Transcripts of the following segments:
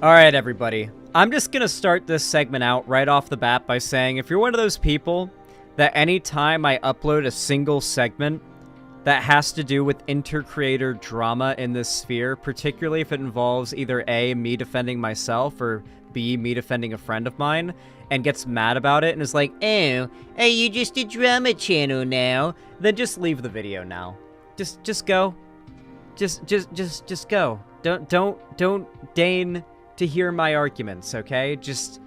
Alright, everybody. I'm just gonna start this segment out right off the bat by saying, if you're one of those people that anytime I upload a single segment that has to do with inter-creator drama in this sphere, particularly if it involves either A, me defending myself, or B, me defending a friend of mine, and gets mad about it and is like, oh, are you just a drama channel now? Then just leave the video now. Just go. Just go. Don't deign to hear my arguments, okay? Just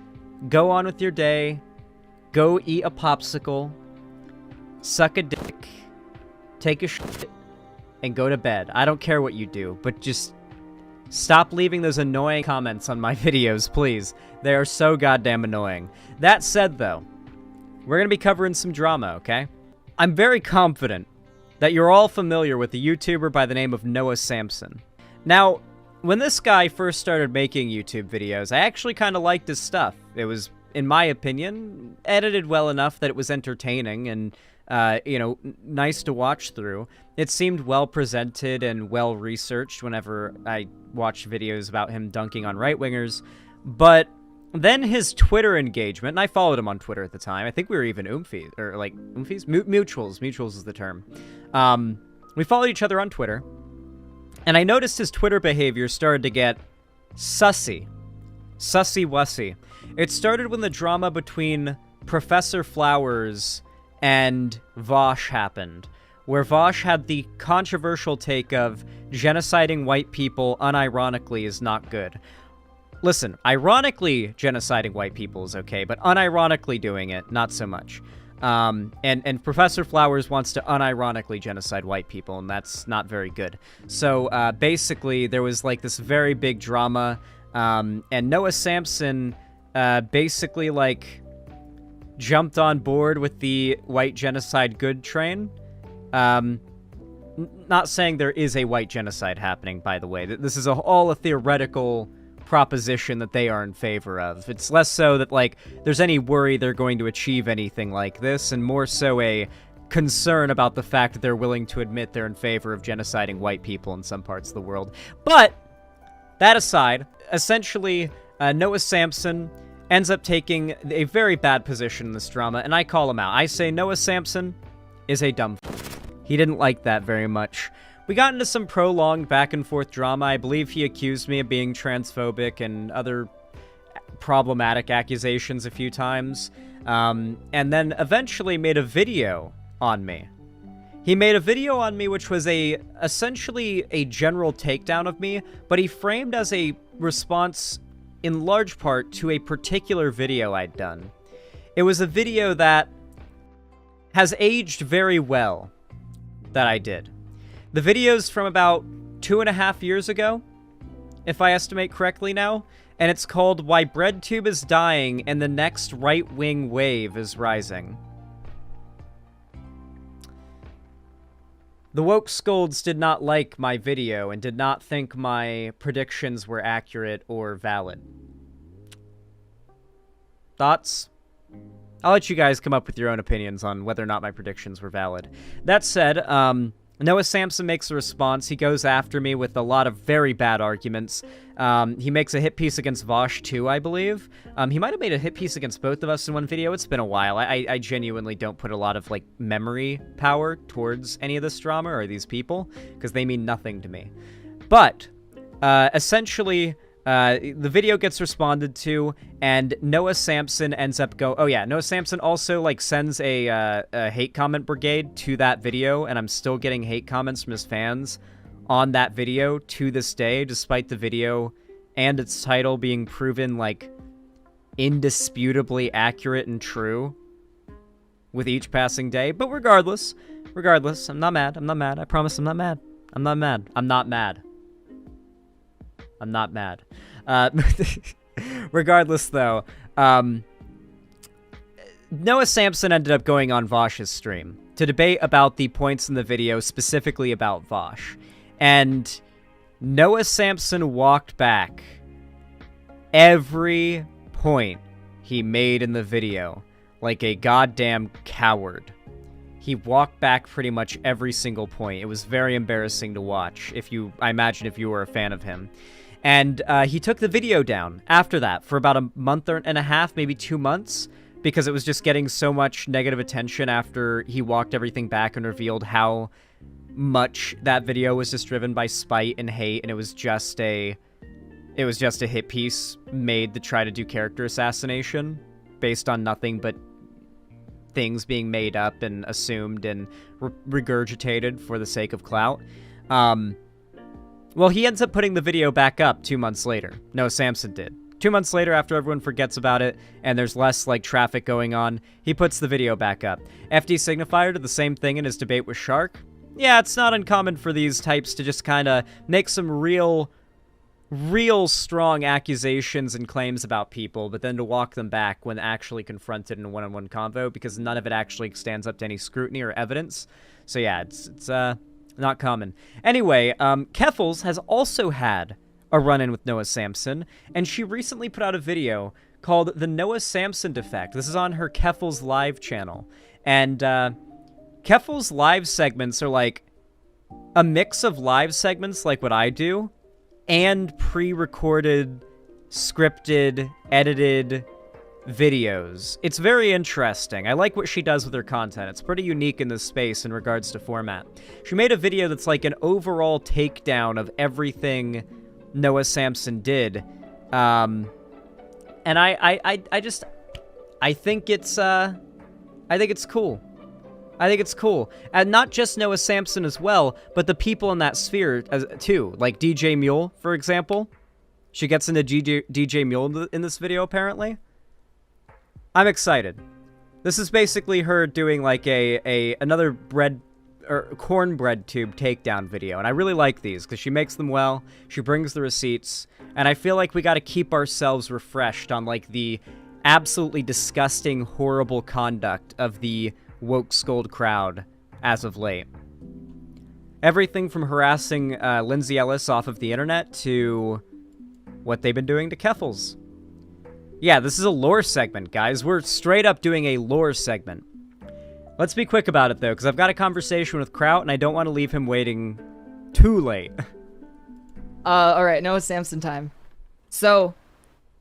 go on with your day, go eat a popsicle, suck a dick, take a shit, and go to bed. I don't care what you do, but just stop leaving those annoying comments on my videos, please. They are so goddamn annoying. That said, though, we're gonna be covering some drama, okay? I'm very confident that you're all familiar with a YouTuber by the name of Noah Samsen. Now, when this guy first started making YouTube videos, I actually kind of liked his stuff. It was, in my opinion, edited well enough that it was entertaining and, you know, nice to watch through. It seemed well presented and well researched whenever I watched videos about him dunking on right-wingers. But then his Twitter engagement, and I followed him on Twitter at the time. I think we were even oomfies, or like oomfies? Mutuals. Mutuals is the term. We followed each other on Twitter. And I noticed his Twitter behavior started to get sussy. Sussy-wussy. It started when the drama between Professor Flowers and Vosh happened, where Vosh had the controversial take of genociding white people unironically is not good. Listen, ironically genociding white people is okay, but unironically doing it, not so much. And Professor Flowers wants to unironically genocide white people, and that's not very good. So, basically, there was, like, this very big drama, and Noah Samsen, basically, like, jumped on board with the white genocide good train. Not saying there is a white genocide happening, by the way. This is all a theoretical proposition that they are in favor of. It's less so that, like, there's any worry they're going to achieve anything like this, and more so a concern about the fact that they're willing to admit they're in favor of genociding white people in some parts of the world. But, that aside, essentially, Noah Samsen ends up taking a very bad position in this drama, and I call him out. I say Noah Samsen is a dumb f***. He didn't like that very much. We got into some prolonged back-and-forth drama. I believe he accused me of being transphobic and other problematic accusations a few times, and then eventually made a video on me. He made a video on me which was essentially a general takedown of me, but he framed as a response in large part to a particular video I'd done. It was a video that has aged very well that I did. The video's from about 2.5 years ago, if I estimate correctly now, and it's called Why Breadtube is Dying and the Next Right-Wing Wave is Rising. The woke scolds did not like my video and did not think my predictions were accurate or valid. Thoughts? I'll let you guys come up with your own opinions on whether or not my predictions were valid. That said, Noah Samsen makes a response. He goes after me with a lot of very bad arguments. He makes a hit piece against Vosh too, I believe. He might have made a hit piece against both of us in one video. It's been a while. I genuinely don't put a lot of, like, memory power towards any of this drama or these people, because they mean nothing to me. But, essentially, the video gets responded to, and Noah Samsen ends up Noah Samsen also, like, sends a hate comment brigade to that video, and I'm still getting hate comments from his fans on that video to this day, despite the video and its title being proven, like, indisputably accurate and true with each passing day. But regardless, I'm not mad. I promise I'm not mad. I'm not mad. Regardless, though, Noah Samsen ended up going on Vosh's stream to debate about the points in the video, specifically about Vosh. And Noah Samsen walked back every point he made in the video like a goddamn coward. He walked back pretty much every single point. It was very embarrassing to watch, I imagine if you were a fan of him. And he took the video down after that for about a month and a half, maybe 2 months, because it was just getting so much negative attention after he walked everything back and revealed how much that video was just driven by spite and hate, and it was just a hit piece made to try to do character assassination based on nothing but things being made up and assumed and regurgitated for the sake of clout. Well, he ends up putting the video back up 2 months later. No, Samson did. 2 months later, after everyone forgets about it and there's less, like, traffic going on, he puts the video back up. FD Signifier did the same thing in his debate with Shark. Yeah, it's not uncommon for these types to just kind of make some real strong accusations and claims about people, but then to walk them back when actually confronted in a one-on-one convo, because none of it actually stands up to any scrutiny or evidence. So yeah, it's not common. Anyway, Keffals has also had a run-in with Noah Samsen, and she recently put out a video called The Noah Samsen Defect. This is on her Keffals Live channel. And Keffals Live segments are like a mix of live segments like what I do, and pre-recorded, scripted, edited videos. It's very interesting. I like what she does with her content. It's pretty unique in this space in regards to format. She made a video that's like an overall takedown of everything Noah Samsen did. And I think it's cool. I think it's cool. And not just Noah Samsen as well, but the people in that sphere too. Like DJ Muel, for example. She gets into DJ Muel in this video, apparently. I'm excited. This is basically her doing like another cornbread tube takedown video. And I really like these because she makes them well. She brings the receipts. And I feel like we got to keep ourselves refreshed on like the absolutely disgusting, horrible conduct of the woke scold crowd as of late. Everything from harassing Lindsay Ellis off of the internet to what they've been doing to Keffals. Yeah, this is a lore segment, guys. We're straight up doing a lore segment. Let's be quick about it, though, because I've got a conversation with Kraut, and I don't want to leave him waiting too late. Alright, Noah Samsen time. So,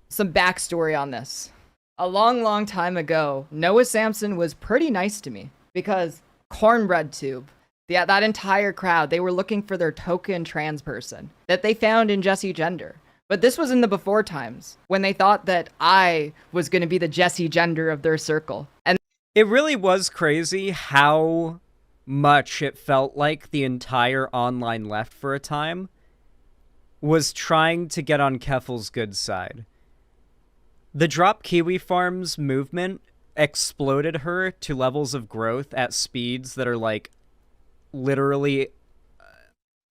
some backstory on this. A long time ago, Noah Samsen was pretty nice to me because Cornbread Tube, that entire crowd, they were looking for their token trans person that they found in Jesse Gender. But this was in the before times when they thought that I was going to be the Jesse Gender of their circle. And it really was crazy how much it felt like the entire online left for a time was trying to get on Keffals' good side. The Drop Kiwi Farms movement exploded her to levels of growth at speeds that are like literally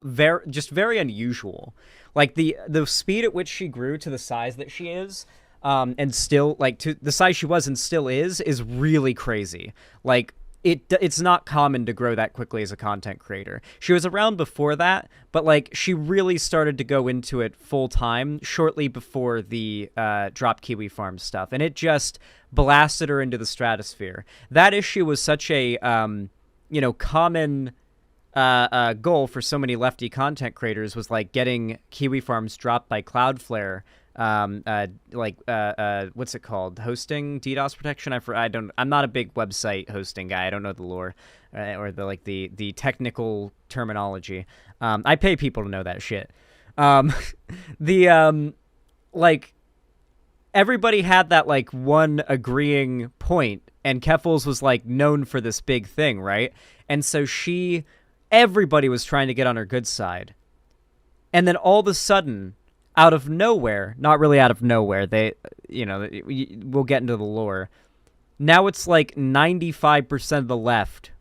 very unusual. Like the speed at which she grew to the size that she is, and still like to the size she was and still is really crazy. Like it's not common to grow that quickly as a content creator. She was around before that, but like she really started to go into it full time shortly before the Drop Kiwi Farm stuff, and it just blasted her into the stratosphere. That issue was such a common goal for so many lefty content creators, was like getting Kiwi Farms dropped by Cloudflare. What's it called? Hosting, DDoS protection. I'm not a big website hosting guy. I don't know the lore or the technical terminology. I pay people to know that shit. Everybody had that like one agreeing point, and Keffals was like known for this big thing, right? And so everybody was trying to get on her good side. And then all of a sudden, out of nowhere, not really out of nowhere, we'll get into the lore. Now it's like 95% of the left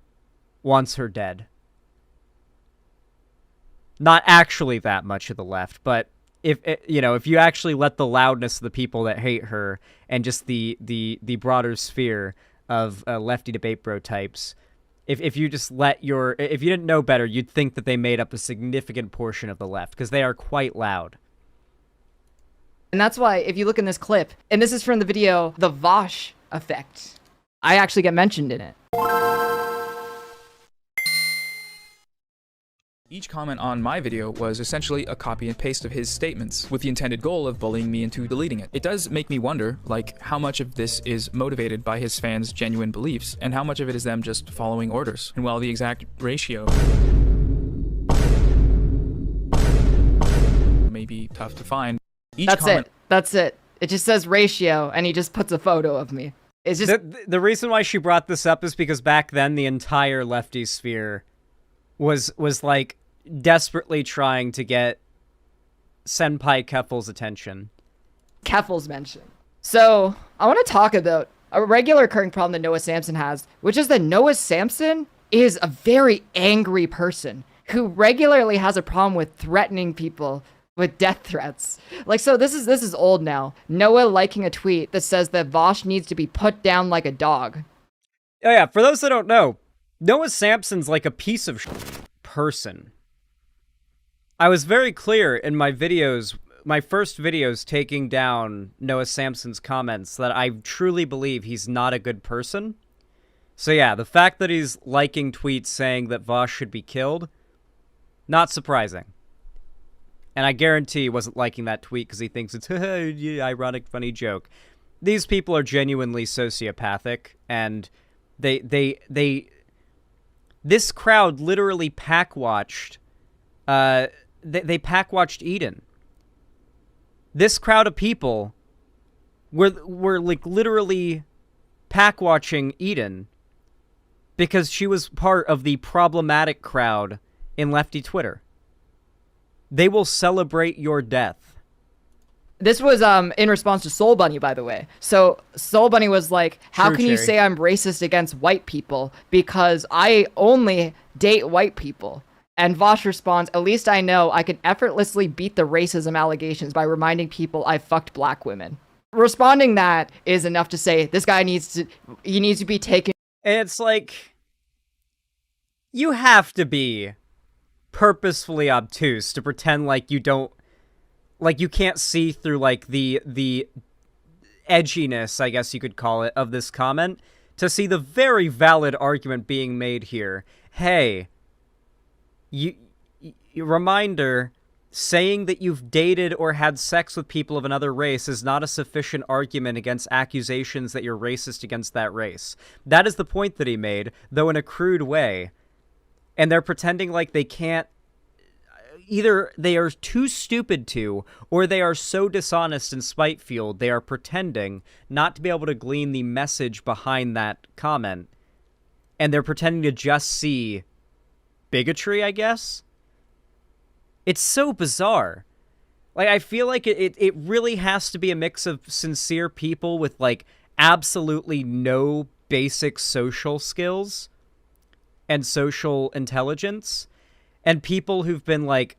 wants her dead. Not actually that much of the left, but if you actually let the loudness of the people that hate her and just the broader sphere of lefty debate bro types, if you just if you didn't know better, you'd think that they made up a significant portion of the left, because they are quite loud. And that's why, if you look in this clip, and this is from the video, The Vosh Effect, I actually get mentioned in it. Each comment on my video was essentially a copy and paste of his statements, with the intended goal of bullying me into deleting it. It does make me wonder, like, how much of this is motivated by his fans' genuine beliefs, and how much of it is them just following orders. And while the exact ratio may be tough to find, That's it. It just says ratio, and he just puts a photo of me. It's just the reason why she brought this up is because back then the entire lefty sphere was like desperately trying to get Senpai Keffals' attention. Keffals mentioned. So I want to talk about a regular occurring problem that Noah Samsen has, which is that Noah Samsen is a very angry person who regularly has a problem with threatening people with death threats. Like, so this is old now. Noah liking a tweet that says that Vosh needs to be put down like a dog. Oh yeah, for those that don't know, Noah Samsen's like a piece of person. I was very clear in my videos, my first videos taking down Noah Samsen's comments, that I truly believe he's not a good person. So yeah, the fact that he's liking tweets saying that Vosh should be killed, not surprising. And I guarantee he wasn't liking that tweet because he thinks it's a ironic, funny joke. These people are genuinely sociopathic, and this crowd literally pack-watched, they pack-watched Eden. This crowd of people were like literally pack-watching Eden because she was part of the problematic crowd in lefty Twitter. They will celebrate your death. This was in response to Soul Bunny, by the way. So Soul Bunny was like, how can you say I'm racist against white people? Because I only date white people. And Vosh responds, at least I know I can effortlessly beat the racism allegations by reminding people I fucked black women. Responding that is enough to say, this guy needs to be taken. And it's like, you have to be purposefully obtuse to pretend like you don't, like you can't see through like the edginess, I guess you could call it, of this comment to see the very valid argument being made here. Hey, reminder, saying that you've dated or had sex with people of another race is not a sufficient argument against accusations that you're racist against that race. That is the point that he made, though in a crude way. And they're pretending like they can't. Either they are too stupid to, or they are so dishonest and spite-fueled, they are pretending not to be able to glean the message behind that comment. And they're pretending to just see bigotry, I guess? It's so bizarre. Like, I feel like it really has to be a mix of sincere people with, like, absolutely no basic social skills and social intelligence, and people who've been, like,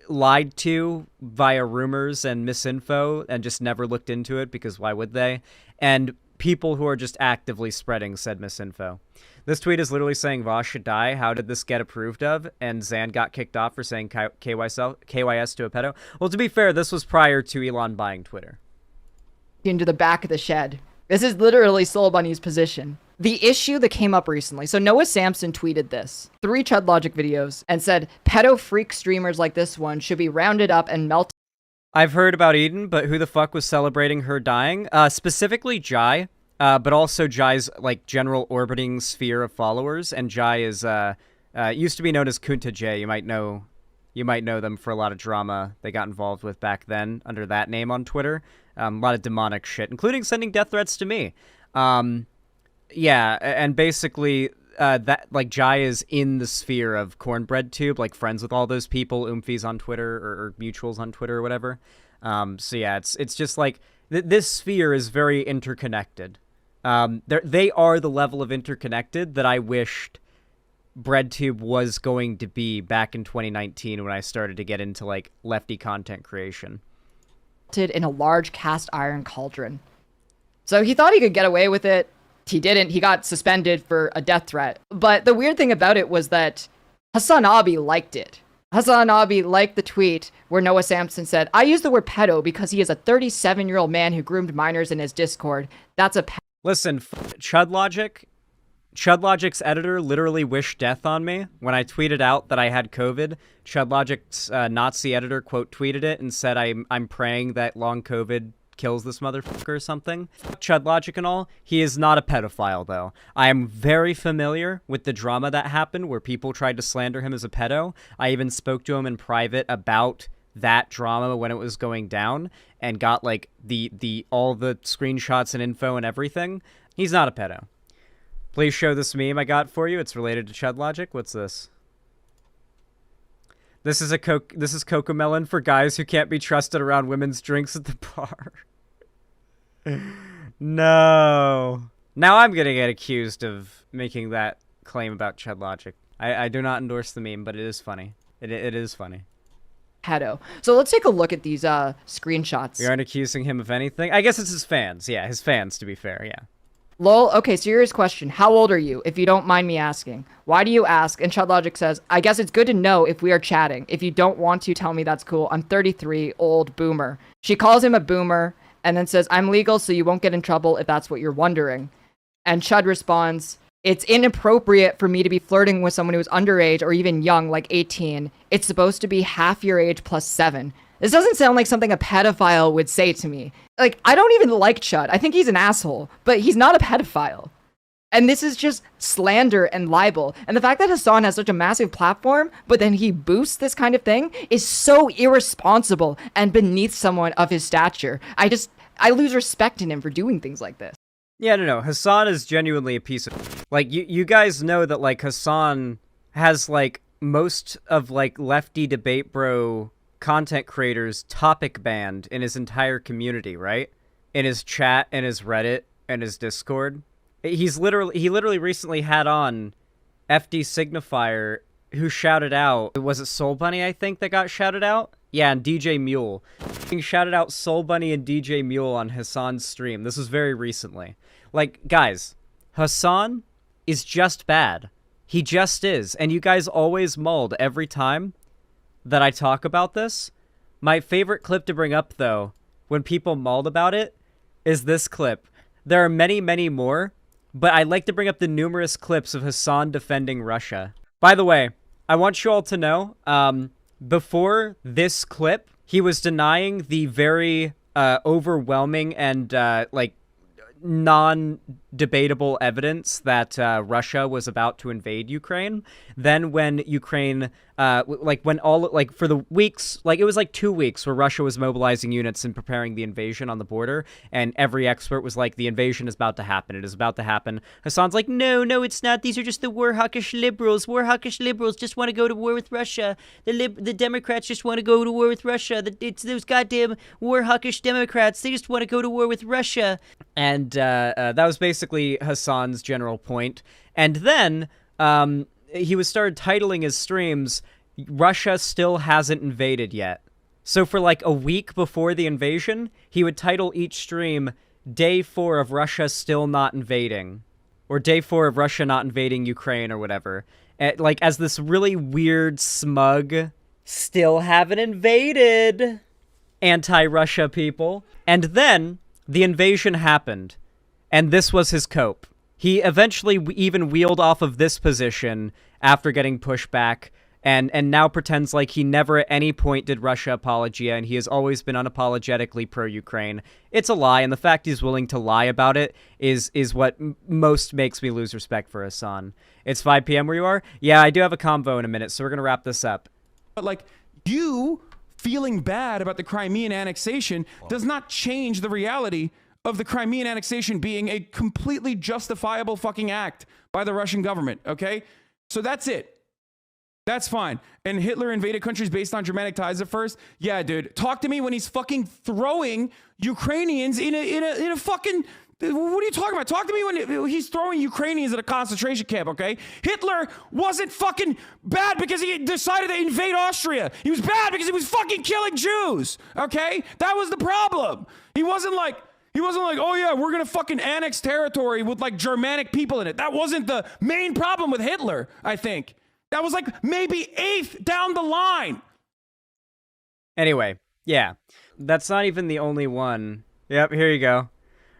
lied to via rumors and misinfo and just never looked into it because why would they? And people who are just actively spreading said misinfo. This tweet is literally saying Vosh should die. How did this get approved of? And Xan got kicked off for saying KYS to a pedo. Well, to be fair, this was prior to Elon buying Twitter. Into the back of the shed. This is literally Soul Bunny's position. The issue that came up recently. So Noah Samsen tweeted this, 3 Chud Logic videos, and said, pedo freak streamers like this one should be rounded up and melted. I've heard about Eden, but who the fuck was celebrating her dying? Specifically Jai, but also Jai's, like, general orbiting sphere of followers, and Jai is, used to be known as Kunta J. You might know them for a lot of drama they got involved with back then under that name on Twitter. A lot of demonic shit, including sending death threats to me. Yeah, and basically, that, like, Jai is in the sphere of breadtube, like, friends with all those people, Oomfies on Twitter, or mutuals on Twitter, or whatever. So yeah, it's just, like, this sphere is very interconnected. They are the level of interconnected that I wished breadtube was going to be back in 2019 when I started to get into, like, lefty content creation. In a large cast iron cauldron. So he thought he could get away with it. He didn't. He got suspended for a death threat. But the weird thing about it was that Hasan liked it. Hasan liked the tweet where Noah Samsen said, I use the word pedo because he is a 37-year-old man who groomed minors in his Discord. That's a Listen, Chud Logic, ChudLogic's editor literally wished death on me when I tweeted out that I had COVID. ChudLogic's Nazi editor quote tweeted it and said, I'm praying that long COVID kills this motherfucker or something. ChudLogic and all, he is not a pedophile though. I am very familiar with the drama that happened where people tried to slander him as a pedo. I even spoke to him in private about that drama when it was going down and got like all the screenshots and info and everything. He's not a pedo. Please show this meme I got for you. It's related to ChudLogic. What's this? This is Cocomelon for guys who can't be trusted around women's drinks at the bar. No. Now I'm gonna get accused of making that claim about ChudLogic. I do not endorse the meme, but it is funny. It is funny. Pedo. So let's take a look at these screenshots. We aren't accusing him of anything. I guess it's his fans. Yeah, his fans, to be fair. Yeah. Lol, okay, serious question. How old are you, if you don't mind me asking? Why do you ask? And ChudLogic says, I guess it's good to know if we are chatting. If you don't want to tell me, that's cool. I'm 33, old boomer. She calls him a boomer and then says, I'm legal, so you won't get in trouble if that's what you're wondering. And Chud responds, it's inappropriate for me to be flirting with someone who's underage or even young, like 18. It's supposed to be half your age plus 7. This doesn't sound like something a pedophile would say to me. Like, I don't even like Chud. I think he's an asshole, but he's not a pedophile. And this is just slander and libel. And the fact that Hasan has such a massive platform, but then he boosts this kind of thing is so irresponsible and beneath someone of his stature. I lose respect in him for doing things like this. Yeah, no. Hasan is genuinely a piece of... Like, you guys know that, like, Hasan has, like, most of, like, lefty debate bro content creators topic banned in his entire community, right? In his chat, in his Reddit, and his Discord. He literally recently had on FD Signifier, who shouted out, was it Soul Bunny, I think, that got shouted out? Yeah, and DJ Muel. He shouted out Soul Bunny and DJ Muel on Hasan's stream. This was very recently. Like, guys, Hasan is just bad. He just is. And you guys always mulled every time that I talk about this. My favorite clip to bring up, though, when people mulled about it, is this clip. There are many, many more, but I like to bring up the numerous clips of Hasan defending Russia. By the way, I want you all to know, before this clip, he was denying the very overwhelming and, like, non-debatable evidence that Russia was about to invade Ukraine. Then when Ukraine, for the weeks, like it was like 2 weeks where Russia was mobilizing units and preparing the invasion on the border, and every expert was like, the invasion is about to happen. It is about to happen. Hasan's like, no, it's not. These are just the war-hawkish liberals. War-hawkish liberals just want to go to war with Russia. The Democrats just want to go to war with Russia. It's those goddamn war-hawkish Democrats. They just want to go to war with Russia. And that was basically Hasan's general point. And then he started titling his streams, Russia still hasn't invaded yet. So for like a week before the invasion, he would title each stream, Day 4 of Russia still not invading. Or Day 4 of Russia not invading Ukraine or whatever. Like as this really weird, smug, still haven't invaded, anti-Russia people. And then the invasion happened. And this was his cope. He eventually even wheeled off of this position after getting pushed back, and now pretends like he never at any point did Russia apologia, and he has always been unapologetically pro-Ukraine. It's a lie, and the fact he's willing to lie about it is what most makes me lose respect for Hasan. It's 5 p.m. where you are? Yeah, I do have a convo in a minute, so we're going to wrap this up. But, like, you feeling bad about the Crimean annexation does not change the reality of the Crimean annexation being a completely justifiable fucking act by the Russian government, okay? So that's it. That's fine. And Hitler invaded countries based on Germanic ties at first? Yeah, dude. Talk to me when he's fucking throwing Ukrainians in a fucking... What are you talking about? Talk to me when he's throwing Ukrainians at a concentration camp, okay? Hitler wasn't fucking bad because he decided to invade Austria. He was bad because he was fucking killing Jews, okay? That was the problem. He wasn't like, oh yeah, we're gonna fucking annex territory with like Germanic people in it. That wasn't the main problem with Hitler, I think. That was like maybe 8th down the line. Anyway, yeah. That's not even the only one. Yep, here you go.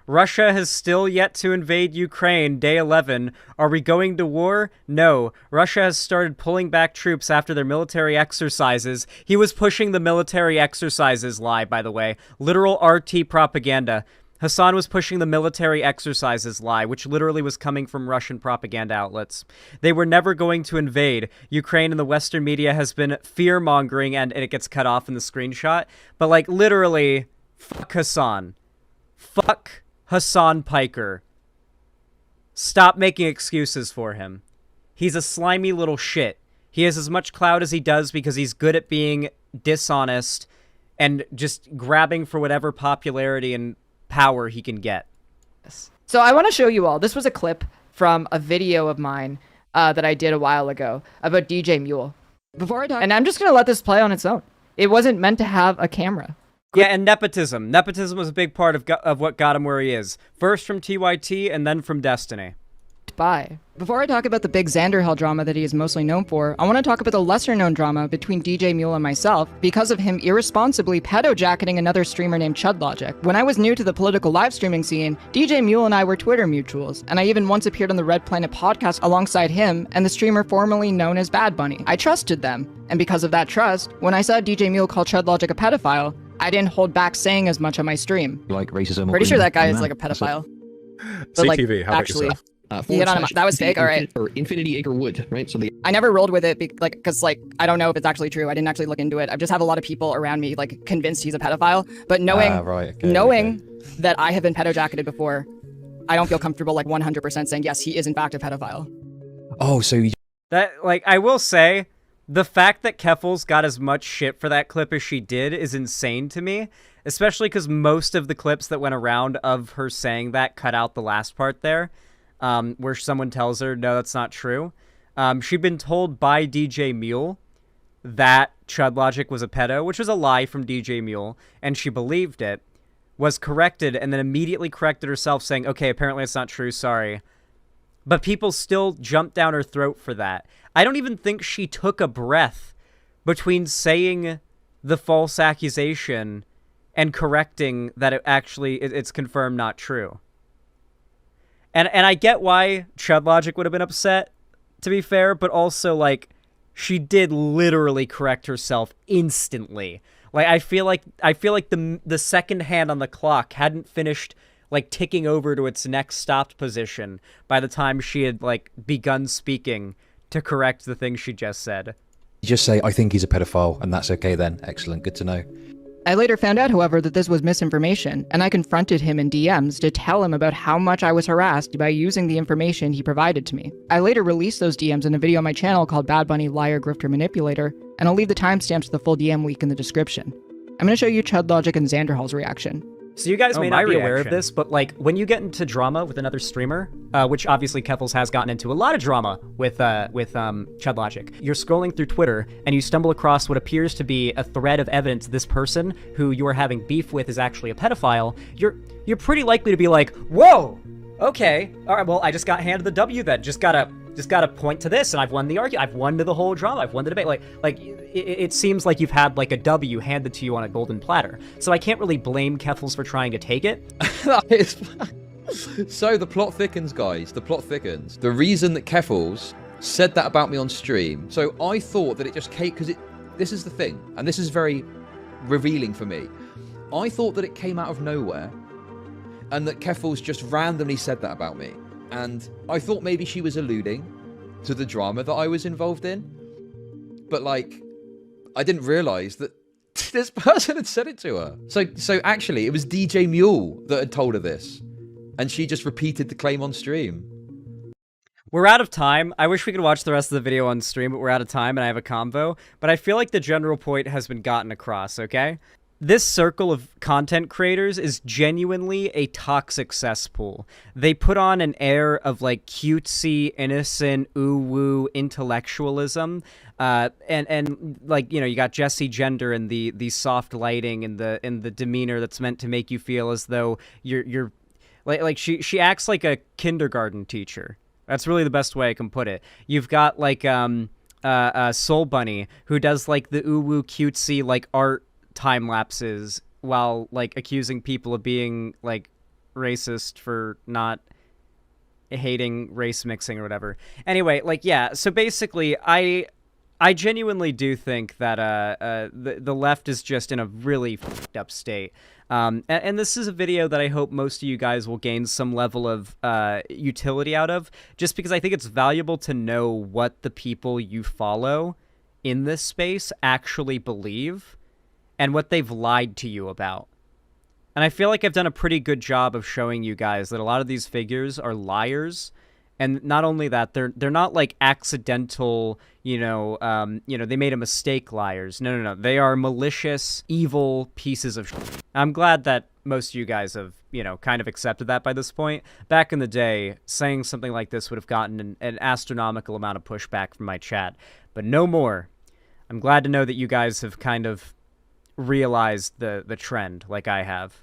Russia has still yet to invade Ukraine, day 11. Are we going to war? No. Russia has started pulling back troops after their military exercises. He was pushing the military exercises lie, by the way. Literal RT propaganda. Hasan was pushing the military exercises lie, which literally was coming from Russian propaganda outlets. They were never going to invade. Ukraine and the Western media has been fear-mongering, and it gets cut off in the screenshot. But, like, literally, fuck Hasan. Fuck Hasan Piker. Stop making excuses for him. He's a slimy little shit. He has as much clout as he does because he's good at being dishonest and just grabbing for whatever popularity and power he can get. So I want to show you all. This was a clip from a video of mine that I did a while ago about DJ Muel. And I'm just going to let this play on its own. It wasn't meant to have a camera. Yeah, and nepotism. Nepotism was a big part of what got him where he is. First from TYT and then from Destiny. Bye. Before I talk about the big Xanderhal drama that he is mostly known for, I want to talk about the lesser-known drama between DJ Muel and myself because of him irresponsibly pedo-jacketing another streamer named ChudLogic. When I was new to the political live streaming scene, DJ Muel and I were Twitter mutuals, and I even once appeared on the Red Planet podcast alongside him and the streamer formerly known as Bad Bunny. I trusted them, and because of that trust, when I saw DJ Muel call ChudLogic a pedophile, I didn't hold back saying as much on my stream. Like racism? Pretty sure that guy is like a pedophile. But like, CTV, how about actually, yourself? that was fake. All right. Or Infinity Acre Wood, right? So I never rolled with it because I don't know if it's actually true. I didn't actually look into it. I just have a lot of people around me like convinced he's a pedophile. But knowing that I have been pedo-jacketed before, I don't feel comfortable like 100% saying yes, he is in fact a pedophile. Oh, so you That, like, I will say, the fact that Keffals got as much shit for that clip as she did is insane to me, especially because most of the clips that went around of her saying that cut out the last part there, where someone tells her, no, that's not true. She'd been told by DJ Muel that ChudLogic was a pedo, which was a lie from DJ Muel, and she believed it, was corrected, and then immediately corrected herself saying, okay, apparently it's not true, sorry. But people still jumped down her throat for that. I don't even think she took a breath between saying the false accusation and correcting that it's confirmed not true. And I get why ChudLogic would have been upset, to be fair, but also, like, she did literally correct herself instantly. Like, I feel like the second hand on the clock hadn't finished, like, ticking over to its next stopped position by the time she had, like, begun speaking to correct the thing she just said. just say, I think he's a pedophile, and that's okay then. Excellent, good to know. I later found out, however, that this was misinformation, and I confronted him in DMs to tell him about how much I was harassed by using the information he provided to me. I later released those DMs in a video on my channel called Bad Bunny Liar Grifter Manipulator, and I'll leave the timestamps to the full DM leak in the description. I'm going to show you ChudLogic and Xanderhal's reaction. So you guys may not be aware of this, but like when you get into drama with another streamer, which obviously Keffals has gotten into a lot of drama with ChudLogic, you're scrolling through Twitter and you stumble across what appears to be a thread of evidence this person who you are having beef with is actually a pedophile. You're pretty likely to be like, whoa, okay, all right, well I just got handed the W then, just gotta point to this, and I've won the argument, I've won to the whole drama, I've won the debate. Like it seems like you've had like a W handed to you on a golden platter. So I can't really blame Keffals for trying to take it. So the plot thickens, guys. The plot thickens. The reason that Keffals said that about me on stream. So I thought that it just came because this is the thing, and this is very revealing for me. I thought that it came out of nowhere, and that Keffals just randomly said that about me. And I thought maybe she was alluding to the drama that I was involved in. But, like, I didn't realize that this person had said it to her. So actually, it was DJ Muel that had told her this. And she just repeated the claim on stream. We're out of time. I wish we could watch the rest of the video on stream, but we're out of time and I have a convo. But I feel like the general point has been gotten across, okay? This circle of content creators is genuinely a toxic cesspool. They put on an air of like cutesy, innocent, ooh-woo intellectualism. And like, you know, you got Jesse Gender and the soft lighting and the demeanor that's meant to make you feel as though you're like she acts like a kindergarten teacher. That's really the best way I can put it. You've got like Soul Bunny who does like the ooh-woo cutesy like art time lapses while like accusing people of being like racist for not hating race mixing or whatever. Anyway, like, yeah, so basically I genuinely do think that the left is just in a really fucked up state. And this is a video that I hope most of you guys will gain some level of utility out of, just because I think it's valuable to know what the people you follow in this space actually believe and what they've lied to you about. And I feel like I've done a pretty good job of showing you guys that a lot of these figures are liars. And not only that, they're not like accidental, they made a mistake liars. No. They are malicious, evil pieces of shit. I'm glad that most of you guys have, kind of accepted that by this point. Back in the day, saying something like this would have gotten an astronomical amount of pushback from my chat. But no more. I'm glad to know that you guys have kind of realized the trend like I have.